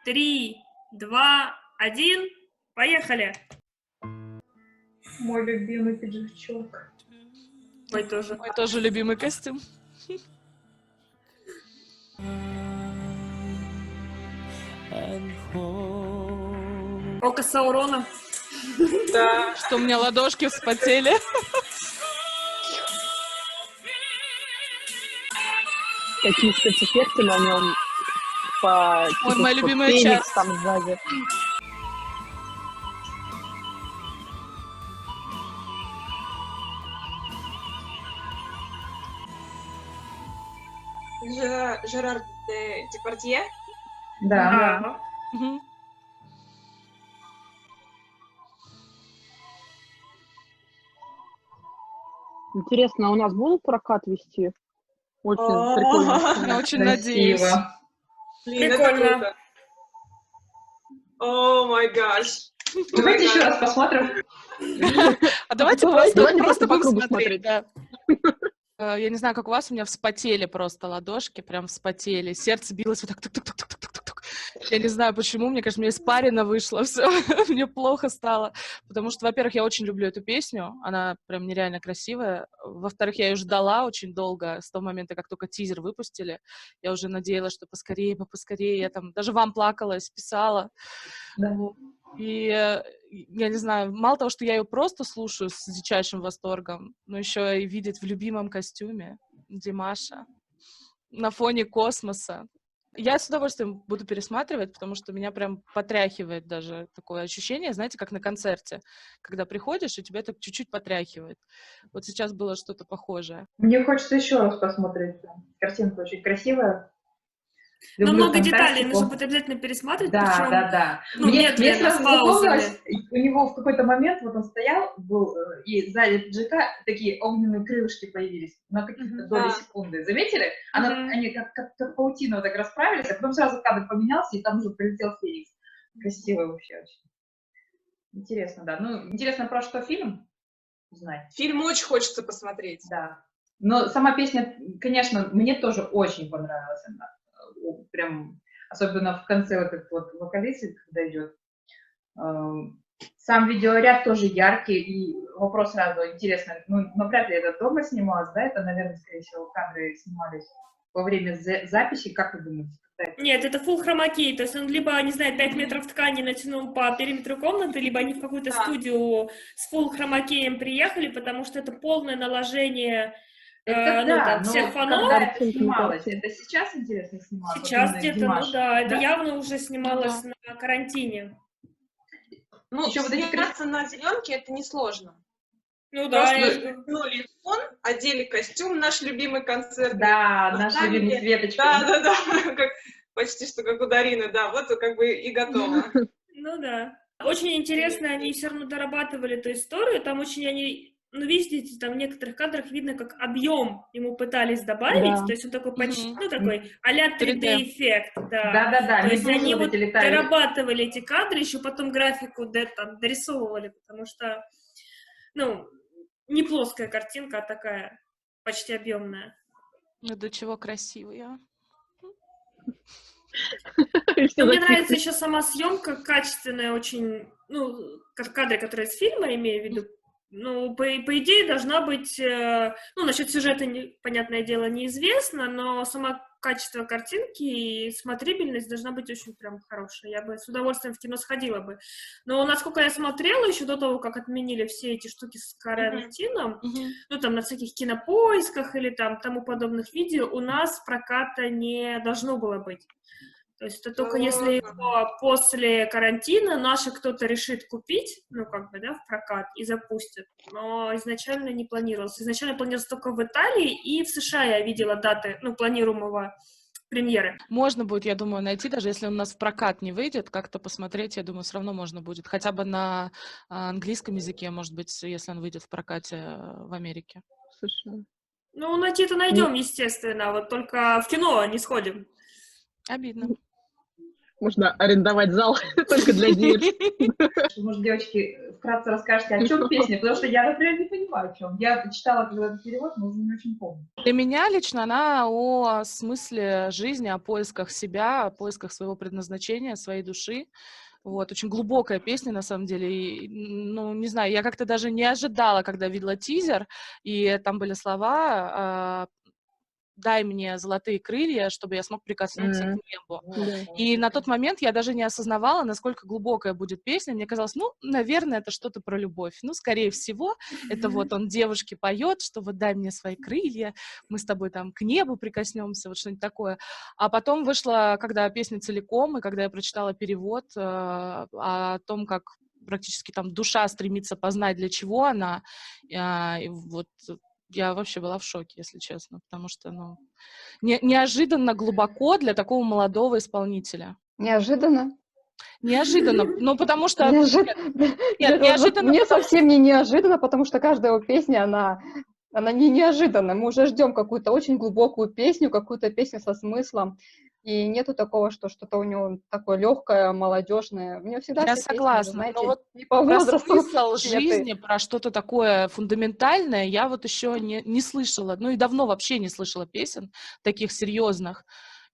3, 2, 1, поехали! Мой любимый пиджачок. Мой тоже. Мой тоже любимый костюм. Око Саурона. Да. Что у меня ладошки вспотели. Такие спецэффекты на нем по Вот моя любимая Феникс часть. там сзади. Жерар Депардье. Да. Мгм. Интересно, а у нас будут прокат вести? Очень О, прикольно. Я очень надеюсь. Красиво. Блин, Прикольно. это круто. О май гаш. Давайте еще раз посмотрим. А давайте Давайте просто по будем кругу смотреть. смотреть. Да. Я не знаю, как у вас, у меня вспотели просто ладошки, прям вспотели. Сердце билось вот так, тук-тук-тук-тук-тук-тук. Я не знаю, почему, мне кажется, мне испарина вышла, все, мне плохо стало. Потому что, во-первых, я очень люблю эту песню, она прям нереально красивая. Во-вторых, я ее ждала очень долго, с того момента, как только тизер выпустили. Я уже надеялась, что поскорее. Я там даже вам плакалась, писала. Да. И я не знаю, мало того, что я ее просто слушаю с дичайшим восторгом, но еще и видеть в любимом костюме Димаша на фоне космоса. Я с удовольствием буду пересматривать, потому что меня прям потряхивает даже такое ощущение, знаете, как на концерте, когда приходишь, и тебя так чуть-чуть потряхивает. Вот сейчас было что-то похожее. Мне хочется еще раз посмотреть. Картинка очень красивая. Но Люблю много деталей, фантастику. нужно будет обязательно пересматривать, Да, причем да. ну, Мне медленно, сразу с паузами. запомнилось, у него в какой-то момент вот он стоял, был, и сзади пиджака такие огненные крылышки появились на какие-то доли секунды. Заметили? Они как паутина вот так расправились, а потом сразу кадр поменялся, и там уже прилетел Феникс. Красиво вообще очень. Интересно, да. Ну, интересно, про что фильм узнать. Фильм очень хочется посмотреть. Да. Но сама песня, конечно, мне тоже очень понравилась она. Прям, особенно в конце вот этот вот вокалист, когда идет. Сам видеоряд тоже яркий, и вопрос сразу интересный. Ну, вряд ли это дома снималось, да? Это, наверное, скорее всего, кадры снимались во время записи. Как вы думаете? Нет, это full хромакей, то есть он либо, не знаю, 5 метров ткани натянул по периметру комнаты, либо они в какую-то студию с full хромакеем приехали, потому что это полное наложение Это всех фонов. когда это снималось? Это сейчас, интересно, снималось? Сейчас Вот где-то, Димаш, ну да, это да? явно уже снималось на карантине. Ну, Еще вот эти сниматься на зеленке это несложно. Ну да, Просто я же говорю. вернули фон, одели костюм, наш любимый концерт. Да, наш любимый Светочка. Да, почти что как у Дарины, да, вот как бы и готово. Ну да. Очень интересно, они все равно дорабатывали эту историю, там очень они, ну видите, там в некоторых кадрах видно, как объем ему пытались добавить, то есть он такой почти, ну такой а-ля 3D-эффект, да. Да, То есть они вот летали. дорабатывали эти кадры, еще потом графику дорисовывали, потому что, ну, не плоская картинка, а такая почти объемная. Ну, до чего красивая. Но мне нравится еще сама съемка, качественная очень, ну, кадры, которые из фильма, имею в виду. Ну, по идее, должна быть, ну, насчет сюжета, понятное дело, неизвестно, но сама качество картинки и смотрибельность должна быть очень прям хорошая. Я бы с удовольствием в кино сходила бы. Но насколько я смотрела еще до того, как отменили все эти штуки с карантином, ну, там, на всяких кинопоисках или там тому подобных видео, у нас проката не должно было быть. То есть это только если его после карантина наши кто-то решит купить, ну, как бы, да, в прокат и запустит. Но изначально не планировалось. Изначально планировалось только в Италии и в США я видела даты, ну, планируемого премьеры. Можно будет, я думаю, найти, даже если он у нас в прокат не выйдет, как-то посмотреть, я думаю, все равно можно будет. Хотя бы на английском языке, может быть, если он выйдет в прокате в Америке. США. Ну, найти-то найдем, естественно, вот только в кино не сходим. Обидно. Можно арендовать зал только для девочек. Может, девочки, вкратце расскажете, о чем песня? Потому что я, например, не понимаю, о чем. Я читала когда-то перевод, но уже не очень помню. Для меня лично она о смысле жизни, о поисках себя, о поисках своего предназначения, своей души. Вот, очень глубокая песня, на самом деле. И, ну, не знаю, я как-то даже не ожидала, когда видела тизер, и там были слова «Дай мне золотые крылья, чтобы я смог прикоснуться к небу». И на тот момент я даже не осознавала, насколько глубокая будет песня. Мне казалось, ну, наверное, это что-то про любовь. Ну, скорее всего, это вот он девушке поет, что вот дай мне свои крылья, мы с тобой там к небу прикоснемся, вот что-нибудь такое. А потом вышла, когда песня целиком, и когда я прочитала перевод о том, как практически там душа стремится познать, для чего она, и вот я вообще была в шоке, если честно, потому что, ну, неожиданно глубоко для такого молодого исполнителя. Неожиданно. Неожиданно, ну, потому что... Нет, неожиданно, мне потому совсем не неожиданно, потому что каждая его песня, она не неожиданная. Мы уже ждем какую-то очень глубокую песню, какую-то песню со смыслом. И нету такого, что что-то у него такое легкое, молодежное. У него всегда Я все согласна, песни, знаете, но вот не по про возрасту смысл сняты. жизни, про что-то такое фундаментальное я вот еще не слышала, ну и давно вообще не слышала песен таких серьезных,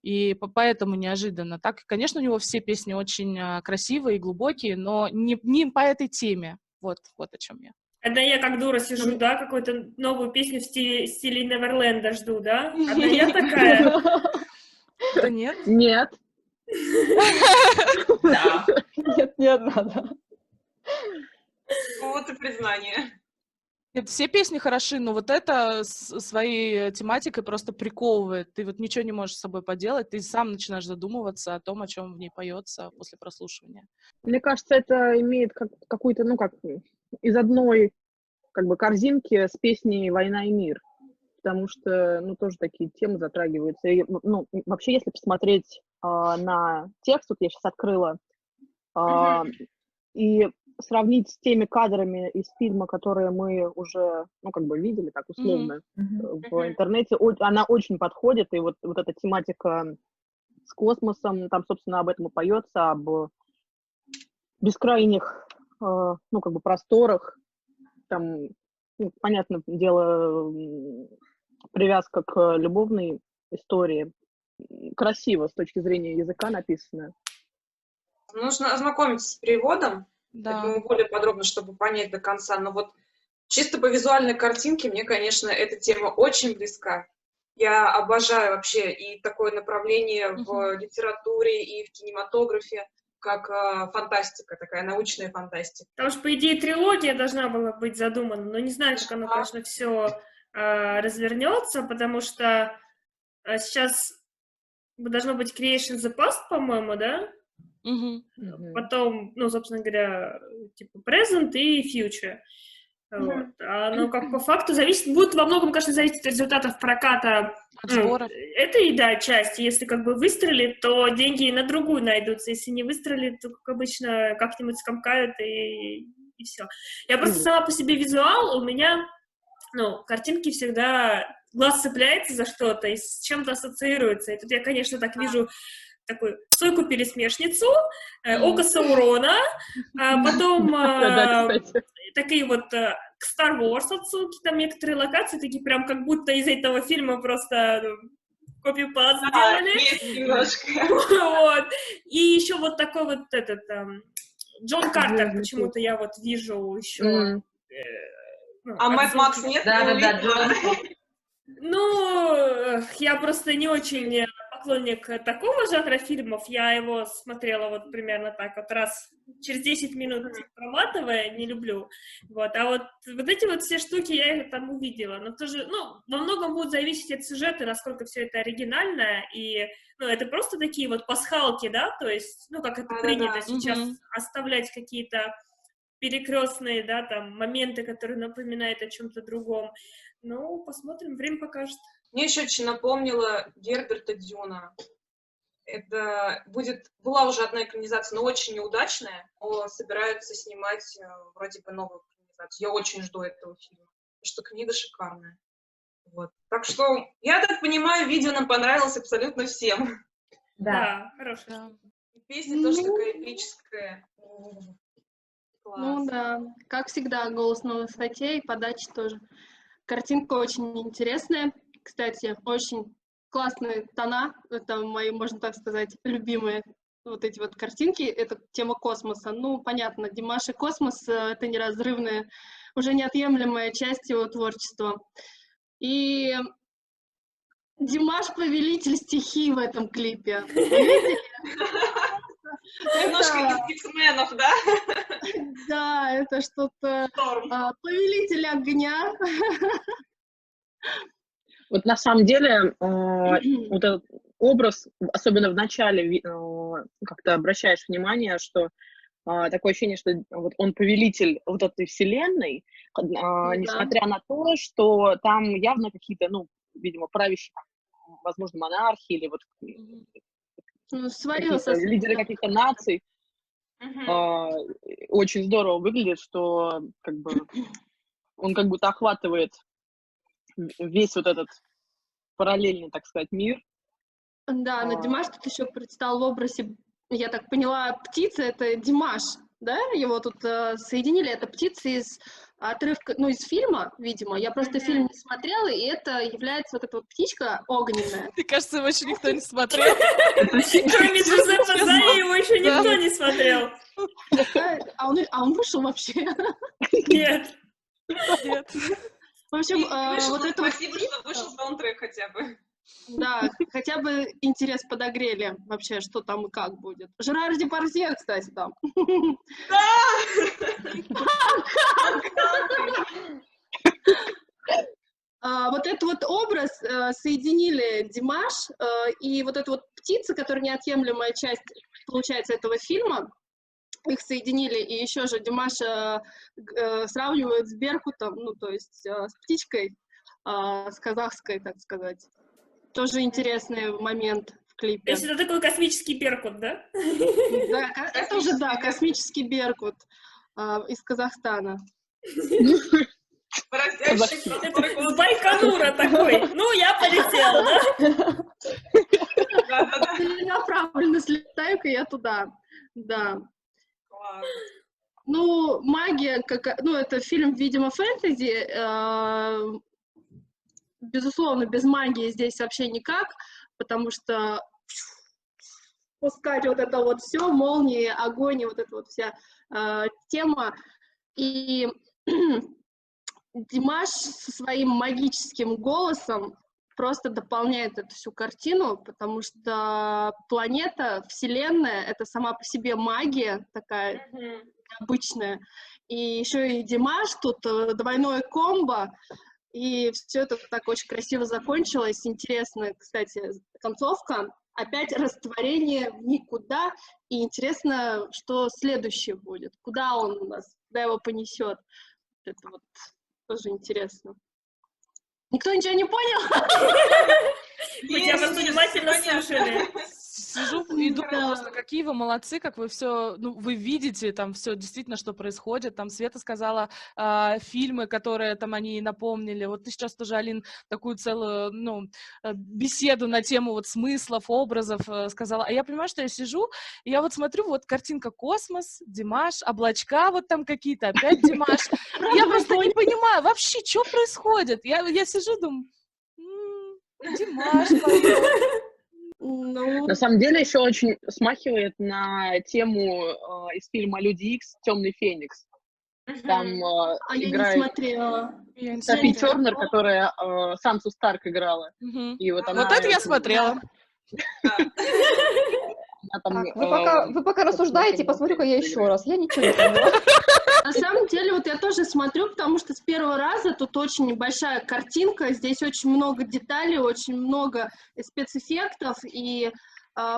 и поэтому неожиданно. Так, конечно, у него все песни очень красивые и глубокие, но не по этой теме, вот о чем я. Это я как дура сижу, да, какую-то новую песню в стиле Неверленда жду, да? Одна я такая. Да нет. Нет. Да. Нет, не одна, да. Вот и признание. Нет, все песни хороши, но вот это своей тематикой просто приковывает. Ты вот ничего не можешь с собой поделать, ты сам начинаешь задумываться о том, о чем в ней поется после прослушивания. Мне кажется, это имеет какую-то, ну, как из одной, как бы, корзинки с песней «Война и мир». Потому что, ну, тоже такие темы затрагиваются. И, ну, вообще, если посмотреть на текст, вот я сейчас открыла, и сравнить с теми кадрами из фильма, которые мы уже, ну, как бы видели, так условно, в интернете, она очень подходит, и вот эта тематика с космосом, там, собственно, об этом и поется, об бескрайних, ну, как бы просторах, там, ну, понятное дело, привязка к любовной истории. Красиво с точки зрения языка написано. Нужно ознакомиться с переводом, Да. поэтому более подробно, чтобы понять до конца. Но вот чисто по визуальной картинке мне, конечно, эта тема очень близка. Я обожаю вообще и такое направление в литературе, и в кинематографе, как фантастика, такая научная фантастика. Потому что, по идее, трилогия должна была быть задумана, но не знаю, как оно, конечно, все развернется, потому что сейчас должно быть Creation the Past, по-моему, да? Потом, ну, собственно говоря, типа Present и Future. Вот. Но как по факту будет во многом, конечно, зависеть от результатов проката этой, да, части. Если как бы выстрелит, то деньги на другую найдутся. Если не выстрелит, то, как обычно, как-нибудь скомкают и все. Я просто сама по себе визуал, у меня, ну, картинки всегда, глаз цепляется за что-то и с чем-то ассоциируется. И тут я, конечно, так вижу такую Сойку-пересмешницу, Око Саурона, потом такие вот к Star Wars отсылки, там некоторые локации такие прям как будто из этого фильма просто копипаст сделали. Есть немножко. Вот. И еще вот такой вот этот Джон Картер, почему-то я вот вижу еще. А Мэтт Макс нет? Да, Джон. Ну, я просто не очень поклонник такого жанра фильмов. Я его смотрела вот примерно так вот раз через 10 минут проматывая, не люблю. Вот. А вот эти вот все штуки я их там увидела. Но тоже, ну, во многом будет зависеть от сюжета, насколько все это оригинальное. И, ну, это просто такие вот пасхалки, да, то есть, ну, как это принято сейчас оставлять какие-то перекрестные, да, там, моменты, которые напоминают о чем-то другом. Ну, посмотрим, время покажет. Мне еще очень напомнила Герберта Дюна. Это была уже одна экранизация, но очень неудачная. Но собираются снимать вроде бы новую экранизацию. Я очень жду этого фильма, потому что книга шикарная. Вот. Так что, я так понимаю, видео нам понравилось абсолютно всем. Да, хорошо. Песня тоже такая эпическая. Ну Класс. да, как всегда, голос на высоте и подача тоже. Картинка очень интересная, кстати, очень классные тона, это мои, можно так сказать, любимые вот эти вот картинки, это тема космоса. Ну, понятно, Димаш и космос — это неразрывная, уже неотъемлемая часть его творчества. И Димаш — повелитель стихий в этом клипе. Видите? Немножко Это- из X-менов, да? Да, это что-то Шторм. повелитель огня. Вот на самом деле вот этот образ, особенно в начале, как-то обращаешь внимание, что такое ощущение, что вот он повелитель вот этой вселенной, несмотря на то, что там явно какие-то, ну, видимо, правящие, возможно, монархии или вот Ну, свое какие-то лидеры каких-то наций. Мгм. Очень здорово выглядит, что как бы он как будто охватывает весь вот этот параллельный, так сказать, мир. Да, но А. Димаш тут еще предстал в образе, я так поняла, птица — это Димаш, да? Его тут соединили, это птица из отрывка, ну, из фильма, видимо. Я просто Мгм. фильм не смотрела, и это является вот эта вот птичка огненная. Мне кажется, его еще никто не смотрел. Кроме Джузеппе Зая его еще никто не смотрел. А он вышел вообще? Нет. Нет. В общем, И вышел, вот ну, это вот спасибо, что вышел саундтрек хотя бы. да, хотя бы интерес подогрели вообще, что там и как будет. Жерар Депардье, кстати, там. Вот этот вот образ соединили Димаш и вот эта вот птица, которая неотъемлемая часть, получается, этого фильма, их соединили, и еще же Димаш сравнивают с Беркутом, ну, то есть с птичкой, с казахской, так сказать. Тоже интересный момент в То клипе. есть это такой космический Беркут, да? Да, это уже, да, космический Беркут из Казахстана. Поразящий Это простор с Байконура такой. Ну, я полетел, да? Да-да-да. Целенаправленно слетаю-ка я туда. Да. Класс. Ну, магия, ну, это фильм, видимо, фэнтези. Безусловно, без магии здесь вообще никак, потому что пускать вот это вот все, молнии, огонь, и вот эта вот вся тема. И Димаш со своим магическим голосом просто дополняет эту всю картину, потому что планета, Вселенная — это сама по себе магия такая Мгм. обычная. И еще и Димаш, тут двойное комбо, и все это так очень красиво закончилось. Интересная, кстати, концовка. Опять растворение в никуда. И интересно, что следующее будет. Куда он нас, куда его понесет. Это вот тоже интересно. Никто ничего не понял? Мы тебя просто внимательно понятно. слушали. Сижу и думаю Да. просто, какие вы молодцы, как вы все, ну, вы видите там все действительно, что происходит. Там Света сказала фильмы, которые там они напомнили. Вот ты сейчас тоже, Алин, такую целую, ну, беседу на тему вот смыслов, образов сказала. А я понимаю, что я сижу, и я вот смотрю, вот картинка космос, Димаш, облачка вот там какие-то, опять Димаш. И я просто не понимаю вообще, что происходит. Я сижу, думаю, Димаш поет. Ну, На самом деле еще очень смахивает на тему из фильма «Люди Икс» «Темный феникс». Там а я не играет смотрела. Я не Софи смотрела. Тернер, которая Сансу Старк играла. Мгм. И вот Вот она это я очень- смотрела. она там, Так, вы пока рассуждаете, посмотрю-ка я еще раз. Я ничего не поняла. На самом деле, вот я тоже смотрю, потому что с первого раза тут очень небольшая картинка, здесь очень много деталей, очень много спецэффектов, и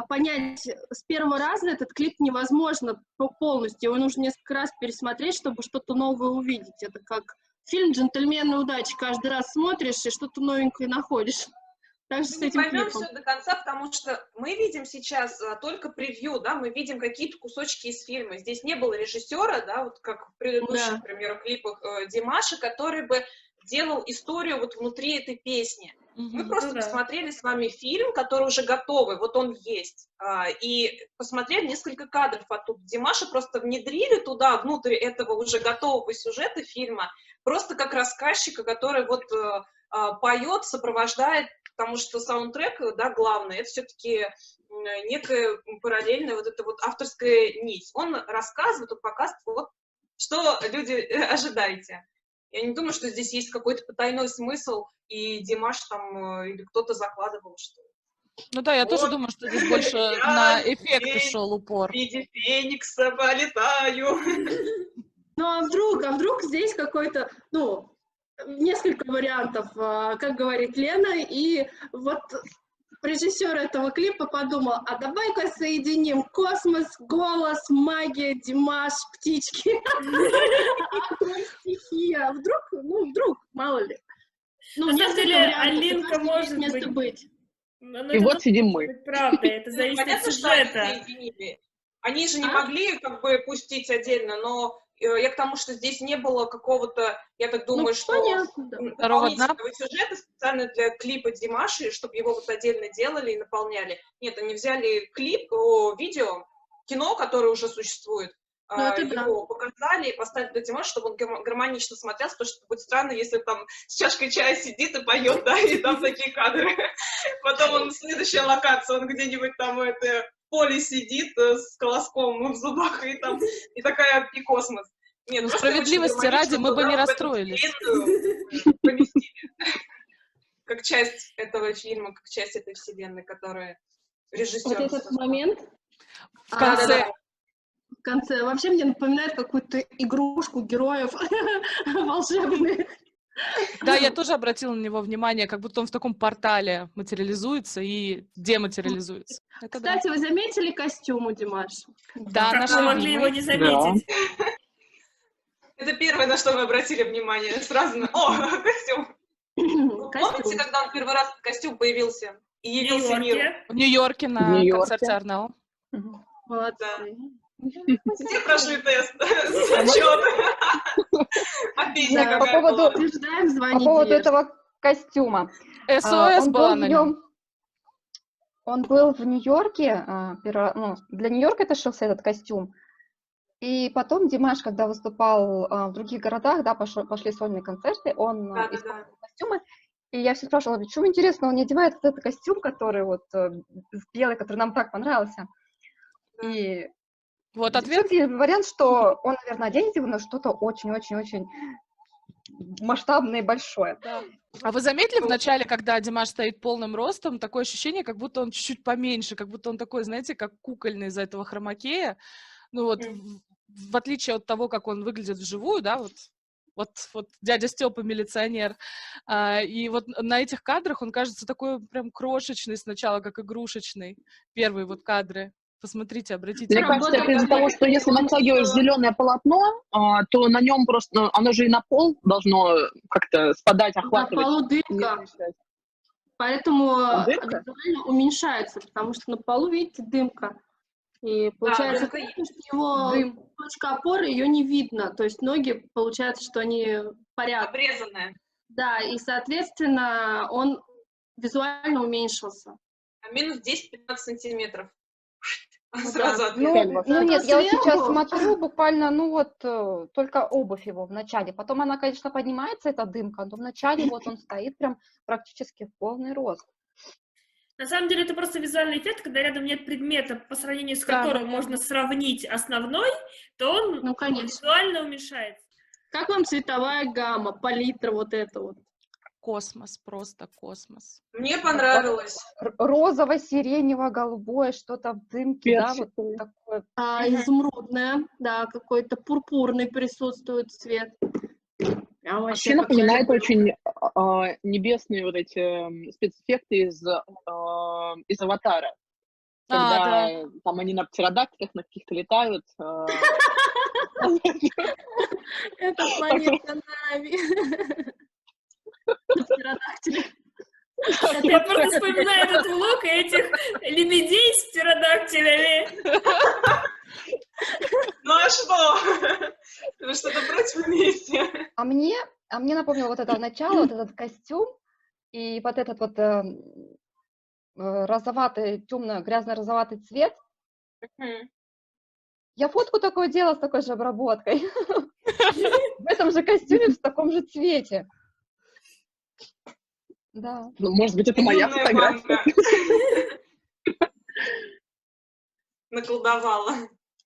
понять с первого раза этот клип невозможно полностью, его нужно несколько раз пересмотреть, чтобы что-то новое увидеть. Это как фильм «Джентльмены удачи», каждый раз смотришь и что-то новенькое находишь. Так же с Мы не этим поймем клипом. все до конца, потому что мы видим сейчас только превью, да, мы видим какие-то кусочки из фильма. Здесь не было режиссера, да, вот как в предыдущих, Да. к примеру, клипах Димаша, который бы делал историю вот внутри этой песни. Мы Мгм. просто Ну да. посмотрели с вами фильм, который уже готовый, вот он есть, и посмотрели несколько кадров оттуда. Димаша просто внедрили туда, внутрь этого уже готового сюжета фильма, просто как рассказчика, который вот поет, сопровождает, потому что саундтрек, да, главный, это все-таки некая параллельная вот эта вот авторская нить. Он рассказывает, он показывает, вот, что люди ожидаете. Я не думаю, что здесь есть какой-то потайной смысл, и Димаш там или кто-то закладывал, что Ну да, я тоже вот, думаю, что здесь больше я на эффекты здесь шел упор. в виде феникса полетаю. Ну а вдруг здесь какой-то, ну, несколько вариантов, как говорит Лена, и вот режиссер этого клипа подумал, а давай-ка соединим космос, голос, магия, Димаш, птички, стихия. Вдруг, мало ли. Ну, На самом несколько деле, вариантов, Алинка каждый может имеет место быть. Но И это вот тоже сидим может мы. быть правда, это Ну, зависит от понятно, что они сюжета. соединили. Они же не А? могли как бы пустить отдельно, но я к тому, что здесь не было какого-то, я так думаю, Ну, что понятно, да. Второго дна? дополнительного сюжета специально для клипа Димаши, чтобы его вот отдельно делали и наполняли. Нет, они взяли клип, видео, кино, которое уже существует, Ну, это да. его показали и поставили для Димаша, чтобы он гармонично смотрелся, потому что будет странно, если там с чашкой чая сидит и поет, да, и там такие кадры. Потом он, следующая локация, он где-нибудь там в поле сидит с колоском в зубах, и там, и такая, и космос. Нет, Ну, просто очень справедливости ради гармонично мы бы туда, не в эту расстроились. вселенную, поместили. Как часть этого фильма, как часть этой вселенной, которая режиссер. Вот этот момент В конце Да-да-да. в конце вообще мне напоминает какую-то игрушку героев волшебных. Да, я тоже обратила на него внимание, как будто он в таком портале материализуется и дематериализуется. Это да. Кстати, вы заметили костюм у Димаша? Да, Как наш мы могли его любимый. не заметить? Это первое, на что мы обратили внимание. Сразу костюм. Помните, Костюм. когда он первый раз этот костюм появился и В явился миру? Нью-Йорке. В Нью-Йорке В на Нью-Йорке. концерте Арнау. Молодцы. Где прошли тест? Зачет. А Петя Нет, по какая поводу- была? Утверждаем, По звоните. поводу этого костюма. СОС Он была был на в нем. нем. Он был в Нью-Йорке. Для Нью-Йорка это шился этот костюм. И потом Димаш, когда выступал в других городах, да, пошли сольные концерты, он Да-да-да. использовал костюмы. И я все спрашивала, почему интересно, он не одевает вот этот костюм, который вот белый, который нам так понравился. Да. И Вот ответ. вариант, что он, наверное, оденет его на что-то очень-очень-очень масштабное и большое. А вы заметили в начале, когда Димаш стоит полным ростом, такое ощущение, как будто он чуть-чуть поменьше, как будто он такой, знаете, как кукольный из-за этого хромакея. Ну вот, в отличие от того, как он выглядит вживую, да, вот дядя Степа милиционер. И вот на этих кадрах он кажется такой прям крошечный сначала, как игрушечный. Первые вот кадры. Посмотрите, обратите Мне Работа кажется, это из-за такая, того, что если он, натягиваешь зеленое полотно, то на нем просто, оно же и на пол должно как-то спадать, на охватывать. полу дымка, поэтому Дымка? визуально уменьшается, потому что на полу, видите, дымка. И получается, дымка есть. что его точка опоры, ее не видно. То есть ноги, получается, что они порядок. Обрезанная. Да, и, соответственно, он визуально уменьшился. А минус 10-15 сантиметров. Ну Сразу да. ответ. Ну нет, я вот сейчас сверху- смотрю буквально, только обувь его в начале. Потом она, конечно, поднимается, эта дымка, но в начале вот он стоит прям практически в полный рост. На самом деле это просто визуальный эффект, когда рядом нет предмета, по сравнению с Да, которым можно сравнить основной, то он Ну, конечно. визуально уменьшается. Как вам цветовая гамма, палитра вот эта вот? Космос, просто космос. Мне понравилось. Розово-сиренево-голубое, что-то в дымке, да, вот Персиковое. такое. Изумрудная, да, какой-то пурпурный присутствует цвет. Прям Вообще как напоминает я люблю. очень небесные вот эти спецэффекты из «Аватара». Когда там они на птеродактилях на каких-то летают. Это планета Нави. Птеродактили. Я просто вспоминаю этот влог и этих лебедей с птеродактилями. Ну а что? Вы что-то против имеете? А мне А мне напомнило вот это начало, вот этот костюм и вот этот вот розоватый, темно-грязно-розоватый цвет. Мгм. Я фотку такое делала с такой же обработкой. В этом же костюме, в таком же цвете. Да. Ну, может быть, это моя Юная фотография. Ванга наколдовала.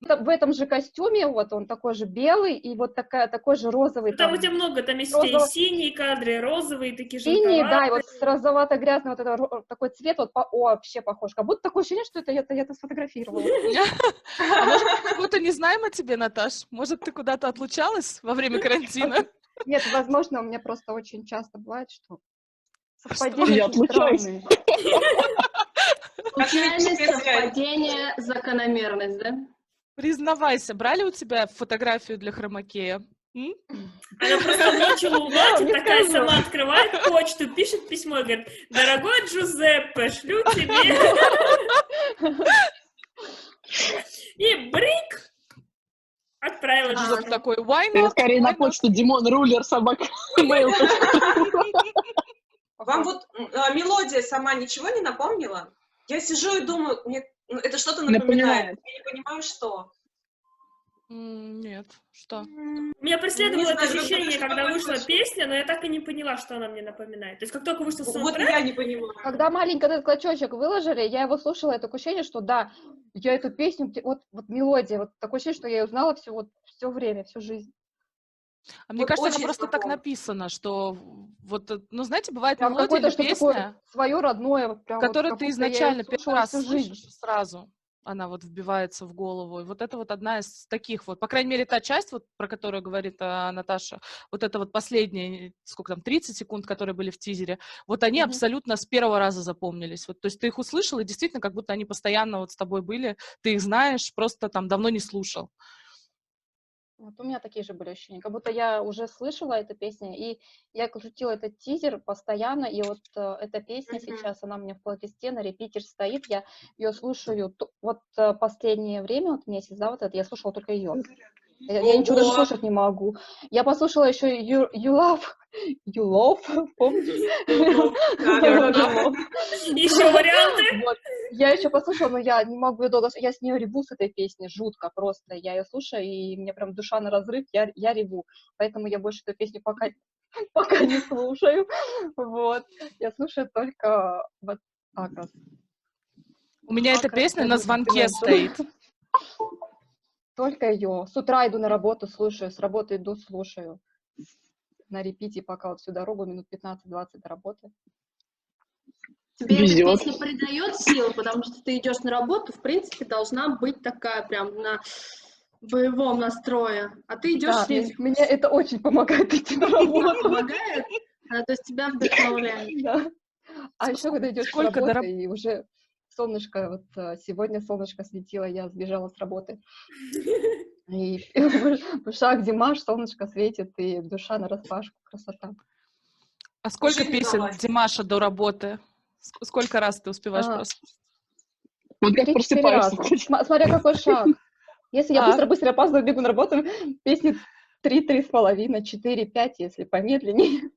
В этом же костюме, вот он такой же белый, и вот такой же розовый. Там у тебя много, там есть и синие кадры, розовые, такие Синий, да, и желтоватые. вот с розовато-грязный вот такой цвет, вот вообще похож. Как будто такое ощущение, что я это сфотографировала. А может, мы кого-то не знаем о тебе, Наташ? Может, ты куда-то отлучалась во время карантина? Нет, возможно, у меня просто очень часто бывает, что Я совпадения очень отлучаюсь. странные. Случайность, совпадение, закономерность, да? Признавайся, брали у тебя фотографию для хромакея? М? Она просто ночью лунатит, Не такая скажу. сама открывает почту, пишет письмо и говорит: дорогой Джузеппе, шлю тебе. И брик! Отправила Джузеппе Джузеппе. такой, why Ты not? скорее на Why not? почту Димон Рулер собака. Mail. Вам вот мелодия сама ничего не напомнила? Я сижу и думаю, мне это что-то напоминает. Напоминает. Я не понимаю, что. Нет, что? Меня преследовало Не это знаю, ощущение, что-то когда вышла слышно. песня, но я так и не поняла, что она мне напоминает. То есть как только вышел Вот и саундтрек, я не понимаю. Когда маленький этот клочочек выложили, я его слушала, и такое ощущение, что да, я эту песню, вот мелодия, вот такое ощущение, что я ее узнала все время, всю жизнь. А мне Вот кажется, она очень просто так знакомо. написана, что вот, ну, знаете, бывает Прям мелодия какое-то или что-то такое песня, свое родное, вот прям вот которую как ты будто я её изначально первый слушала раз всю жизнь. слышишь, и сразу она вот вбивается в голову. И вот это вот одна из таких вот, по крайней мере, та часть, вот, про которую говорит Наташа, вот это вот последние, сколько там, 30 секунд, которые были в тизере, вот они Мгм. абсолютно с первого раза запомнились. Вот, то есть ты их услышал, и действительно, как будто они постоянно вот с тобой были, ты их знаешь, просто там давно не слушал. Вот у меня такие же были ощущения, как будто я уже слышала эту песню, и я крутила этот тизер постоянно, и вот эта песня Мгм. сейчас, она у меня в плейлисте на репите стоит, я ее слушаю, вот последнее время, вот месяц, да, вот это, я слушала только ее. Я ничего даже Ого! слушать не могу. Я послушала еще You Love, помнишь? Да, You да. Love. еще варианты. Вот. Я еще послушала, но я не могу ее долго... Я с нее реву, с этой песни, жутко просто. Я ее слушаю, и мне прям душа на разрыв, я реву. Поэтому я больше эту песню пока не слушаю. Вот. Я слушаю только вот так раз. У меня эта Как раз песня на пойду звонке Confidential. стоит. Только ее. С утра иду на работу, слушаю, с работы иду, слушаю. На репите пока вот всю дорогу, минут 15-20 до работы. Тебе эта Везет. песня придает силу, потому что ты идешь на работу, в принципе, должна быть такая прям на боевом настрое. А ты идешь Да, с ревью. мне это очень помогает идти на работу. Помогает, то есть тебя вдохновляет. Да. А еще когда идешь с Сколько до работы, и уже солнышко, вот сегодня солнышко светило, я сбежала с работы. И в ушах Димаш, солнышко светит, и душа нараспашку, красота. А сколько Жизнь песен удалась. Димаша до работы? Сколько раз ты успеваешь А, просто? Вот как 3-4 просыпаешься. раза. Смотря какой шаг. Если я быстро-быстро опаздываю, бегу на работу, песни 3-3,5, 4-5, если помедленнее.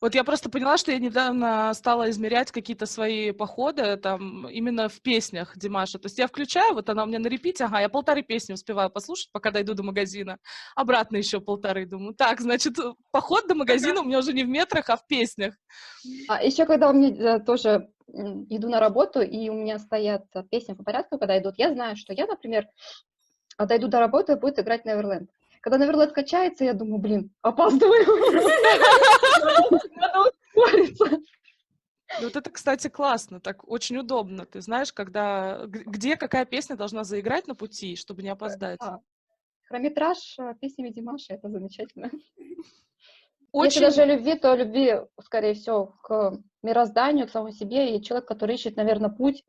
Вот я просто поняла, что я недавно стала измерять какие-то свои походы там именно в песнях Димаша. То есть я включаю, вот она у меня на репите, ага, я 1,5 песни успеваю послушать, пока дойду до магазина. Обратно еще 1,5, думаю. Так, значит, поход до магазина у меня уже не в метрах, а в песнях. А еще когда у меня тоже иду на работу, и у меня стоят песни по порядку, когда идут, я знаю, что я, например, дойду до работы, и будет играть Neverland. Когда Neverland качается, я думаю, блин, опаздываю. Надо ускориться. Вот это, кстати, классно, так очень удобно. Ты знаешь, когда где какая песня должна заиграть на пути, чтобы не опоздать. Да. Хронометраж песнями Димаша, это замечательно. Очень... Если даже о любви, то о любви, скорее всего, к мирозданию, к самому себе, и человек, который ищет, наверное, путь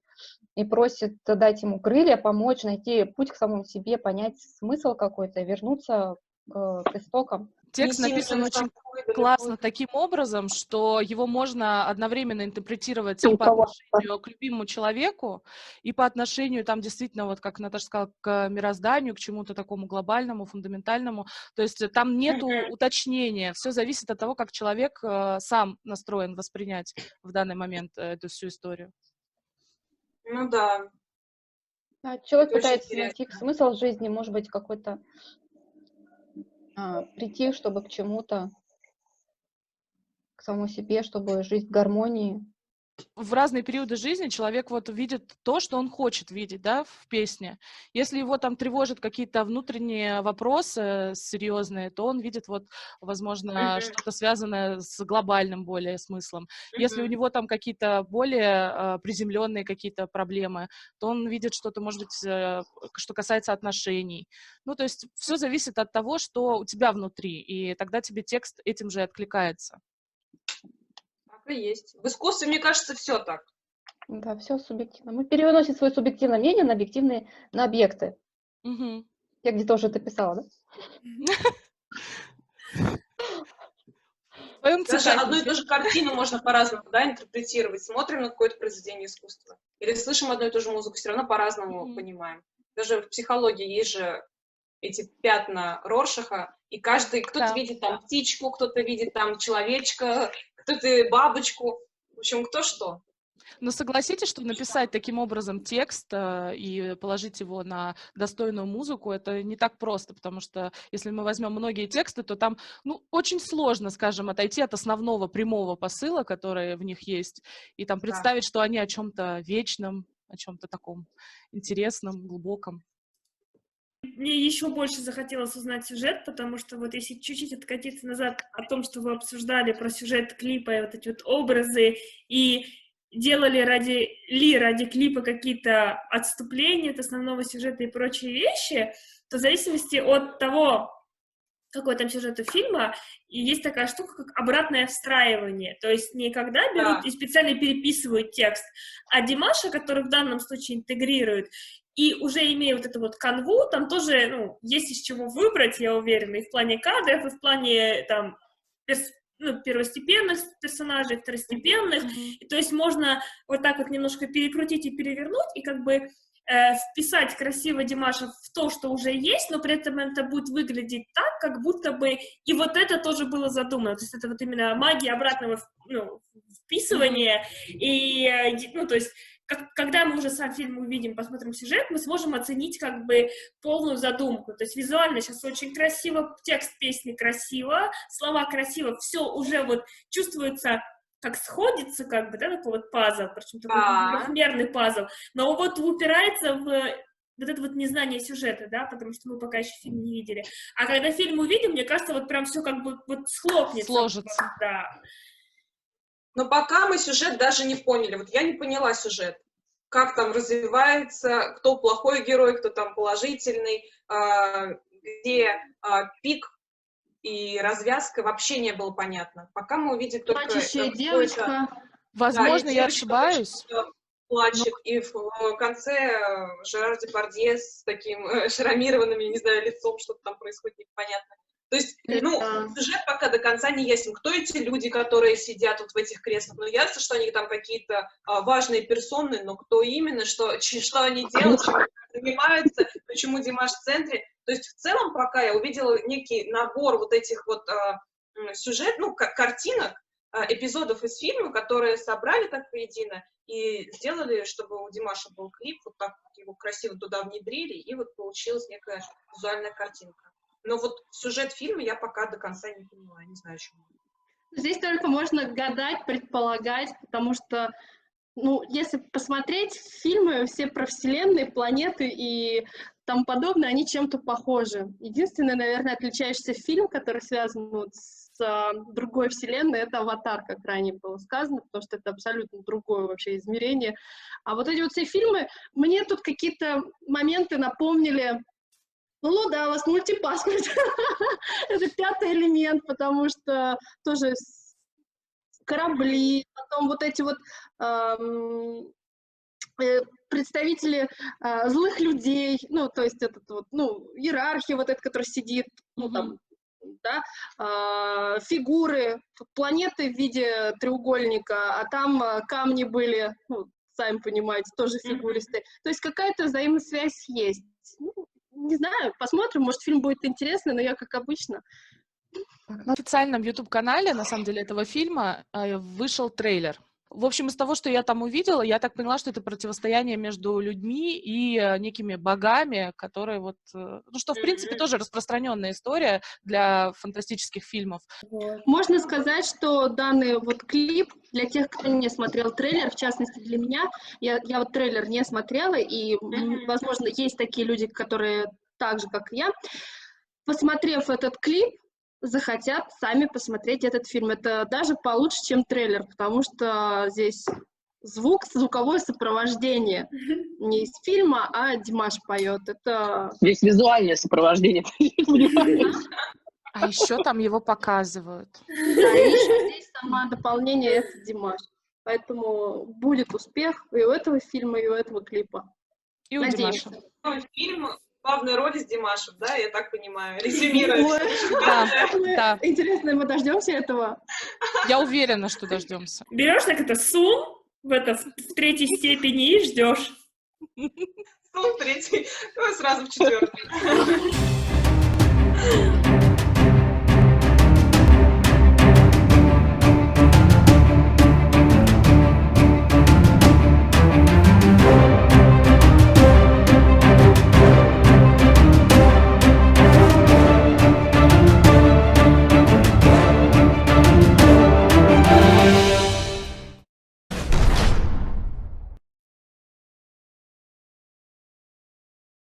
и просит дать ему крылья, помочь, найти путь к самому себе, понять смысл какой-то, вернуться к истокам. Текст сильно написан на очень такой далеко. классно таким образом, что его можно одновременно интерпретировать и У по кого? отношению к любимому человеку, и по отношению, там, действительно, вот как Наташа сказала, к мирозданию, к чему-то такому глобальному, фундаментальному. То есть там нету уточнения, все зависит от того, как человек сам настроен воспринять в данный момент эту всю историю. Ну да, Человек это очень пытается найти интересно. смысл в жизни, может быть, какой-то прийти, чтобы к чему-то, к самому себе, чтобы жить в гармонии. В разные периоды жизни человек вот видит то, что он хочет видеть, да, в песне. Если его там тревожат какие-то внутренние вопросы серьезные, то он видит вот, возможно, что-то связанное с глобальным более смыслом. Если у него там какие-то более приземленные какие-то проблемы, то он видит что-то, может быть, что касается отношений. Ну, то есть все зависит от того, что у тебя внутри, и тогда тебе текст этим же откликается. Так и есть. В искусстве, мне кажется, все так. Да, все субъективно. Мы переносим свое субъективное мнение на объективные, на объекты. Мгм. Я где-то уже это писала, да? В твоем Даже цитате одну и ту же картину можно по-разному, да, интерпретировать. Смотрим на какое-то произведение искусства или слышим одну и ту же музыку, все равно по-разному понимаем. Даже в психологии есть же эти пятна Роршаха, и каждый, кто-то Да. видит там птичку, кто-то видит там человечка, кто-то бабочку. В общем, кто что. Но согласитесь, что написать таким образом текст и положить его на достойную музыку, это не так просто, потому что если мы возьмем многие тексты, то там, ну, очень сложно, скажем, отойти от основного прямого посыла, который в них есть, и там представить, что они о чем-то вечном, о чем-то таком интересном, глубоком. Мне еще больше захотелось узнать сюжет, потому что вот если чуть-чуть откатиться назад о том, что вы обсуждали про сюжет клипа и вот эти вот образы, и делали ради клипа какие-то отступления от основного сюжета и прочие вещи, то в зависимости от того, какой там сюжет у фильма, и есть такая штука, как обратное встраивание. То есть не когда берут и специально переписывают текст, а Димаша, который в данном случае интегрирует, и уже имея вот эту вот канву, там тоже, ну, есть из чего выбрать, я уверена, и в плане кадров, и в плане, там, первостепенных персонажей, второстепенных, и, то есть можно вот так вот немножко перекрутить и перевернуть, и как бы вписать красиво Димаша в то, что уже есть, но при этом это будет выглядеть так, как будто бы и вот это тоже было задумано. То есть это вот именно магия обратного вписывания. И, ну, то есть, когда мы уже сам фильм увидим, посмотрим сюжет, мы сможем оценить как бы полную задумку. То есть визуально сейчас очень красиво, текст песни красиво, слова красиво, все уже вот чувствуется, как сходится, как бы, да, такой вот пазл, причем такой двухмерный пазл, но вот упирается в вот это вот незнание сюжета, да, потому что мы пока еще фильм не видели. А когда фильм увидим, мне кажется, вот прям все как бы вот схлопнется. Сложится. Да. Но пока мы сюжет даже не поняли. Вот я не поняла сюжет. Как там развивается, кто плохой герой, кто там положительный, где пик и развязка, вообще не было понятно. Пока мы увидим только... Плачущая девочка. Возможно, я ошибаюсь. Плачет, и в конце Жерар Депардье с таким шрамированным, не знаю, лицом, что-то там происходит непонятно. То есть, ну, сюжет пока до конца не ясен. Кто эти люди, которые сидят вот в этих креслах? Ну, ясно, что они там какие-то важные персоны, но кто именно, что они делают, чем занимаются, почему Димаш в центре. То есть, в целом, пока я увидела некий набор вот этих вот сюжет, ну, картинок, эпизодов из фильма, которые собрали так воедино и сделали, чтобы у Димаша был клип, вот так его красиво туда внедрили, и вот получилась некая визуальная картинка. Но вот сюжет фильма я пока до конца не поняла, не знаю, почему. Здесь только можно гадать, предполагать, потому что, ну, если посмотреть фильмы все про вселенные, планеты и тому подобное, они чем-то похожи. Единственный, наверное, отличающийся фильм, который связан вот с другой вселенной, это «Аватар», как ранее было сказано, потому что это абсолютно другое вообще измерение. А вот эти вот все фильмы, мне тут какие-то моменты напомнили. Ну да, у вас мультипаспорт. Это пятый элемент, потому что тоже корабли, потом вот эти вот представители злых людей, ну, то есть этот вот, ну, иерархия вот эта, которая сидит, ну, там, да, фигуры, планеты в виде треугольника, а там камни были, ну, сами понимаете, тоже фигуристые. То есть какая-то взаимосвязь есть. Ну, не знаю, посмотрим, может, фильм будет интересный, но я, как обычно. На официальном YouTube-канале, на самом деле, этого фильма вышел трейлер. В общем, из того, что я там увидела, я так поняла, что это противостояние между людьми и некими богами, которые вот... Ну, что, в принципе, тоже распространенная история для фантастических фильмов. Можно сказать, что данный вот клип, для тех, кто не смотрел трейлер, в частности для меня, я вот трейлер не смотрела, и, возможно, есть такие люди, которые так же, как и я, посмотрев этот клип, захотят сами посмотреть этот фильм. Это даже получше, чем трейлер, потому что здесь звуковое сопровождение не из фильма, а Димаш поет. Это... Здесь визуальное сопровождение, понимаешь? А еще там его показывают. Да, и еще здесь сама дополнение — это Димаш. Поэтому будет успех и у этого фильма, и у этого клипа. И у Надеемся. Димаша. Фильм в главной роли с Димашем, да, я так понимаю, резюмируя. Да. Интересно, мы дождемся этого? Я уверена, что дождемся. Берешь так это сум в третьей степени и ждешь. Сум третий, ну, сразу в четвертый.